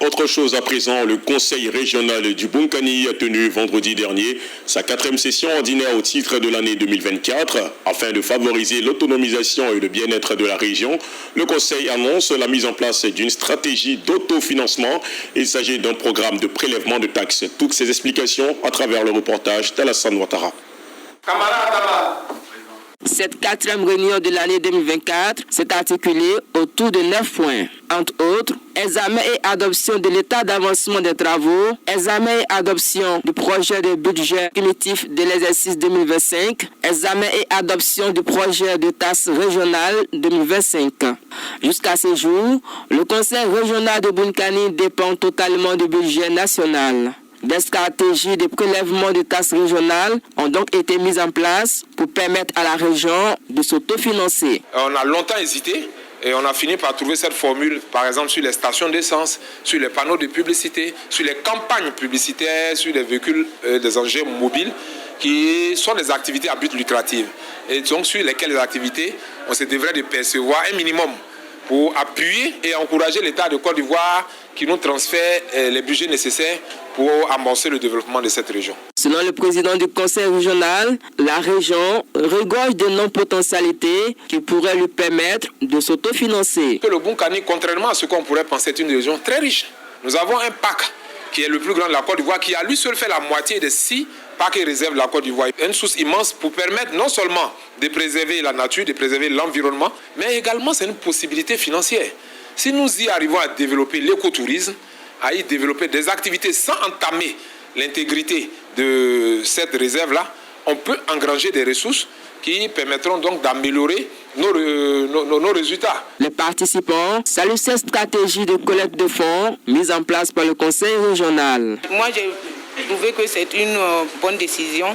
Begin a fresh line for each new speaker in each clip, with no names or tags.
Autre chose à présent, le Conseil régional du Bunkani a tenu vendredi dernier sa 4e session ordinaire au titre de l'année 2024. Afin de favoriser l'autonomisation et le bien-être de la région, le Conseil annonce la mise en place d'une stratégie d'autofinancement. Il s'agit d'un programme de prélèvement de taxes. Toutes ces explications à travers le reportage d'Alassane Ouattara.
Cette 4e réunion de l'année 2024 s'est articulée autour de 9 points. Entre autres, examen et adoption de l'état d'avancement des travaux, examen et adoption du projet de budget primitif de l'exercice 2025, examen et adoption du projet de taxe régionale 2025. Jusqu'à ce jour, le Conseil régional de Bunkani dépend totalement du budget national. Des stratégies de prélèvement de taxes régionales ont donc été mises en place pour permettre à la région de s'autofinancer.
On a longtemps hésité et on a fini par trouver cette formule, par exemple sur les stations d'essence, sur les panneaux de publicité, sur les campagnes publicitaires, sur les véhicules, des engins mobiles qui sont des activités à but lucratif. Et donc sur lesquelles activités on se devrait de percevoir un minimum pour appuyer et encourager l'État de Côte d'Ivoire qui nous transfère les budgets nécessaires pour amorcer le développement de cette région.
Selon le président du conseil régional, la région regorge de non-potentialités qui pourraient lui permettre de s'autofinancer.
Le Bunkani, contrairement à ce qu'on pourrait penser, est une région très riche. Nous avons un parc qui est le plus grand de la Côte d'Ivoire, qui a lui seul fait la moitié des 6 parcs et réserves de la Côte d'Ivoire. Une source immense pour permettre non seulement de préserver la nature, de préserver l'environnement, mais également c'est une possibilité financière. Si nous y arrivons à développer l'écotourisme, à y développer des activités sans entamer l'intégrité de cette réserve-là, on peut engranger des ressources qui permettront donc d'améliorer nos résultats.
Les participants saluent cette stratégie de collecte de fonds mise en place par le conseil régional.
Moi, j'ai trouvé que c'est une bonne décision.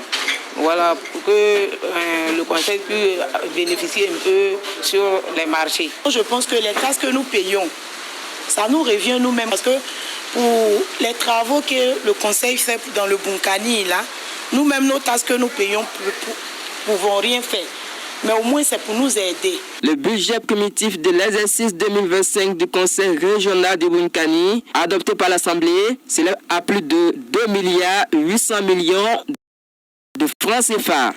Voilà, pour que le conseil puisse bénéficier un peu sur les marchés.
Je pense que les taxes que nous payons, ça nous revient nous-mêmes. Parce que pour les travaux que le conseil fait dans le Bunkani, là, nous-mêmes, nos taxes que nous payons ne pouvons rien faire. Mais au moins, c'est pour nous aider.
Le budget primitif de l'exercice 2025 du Conseil régional de Bunkani, adopté par l'Assemblée, s'élève à plus de 2,8 milliards de francs CFA.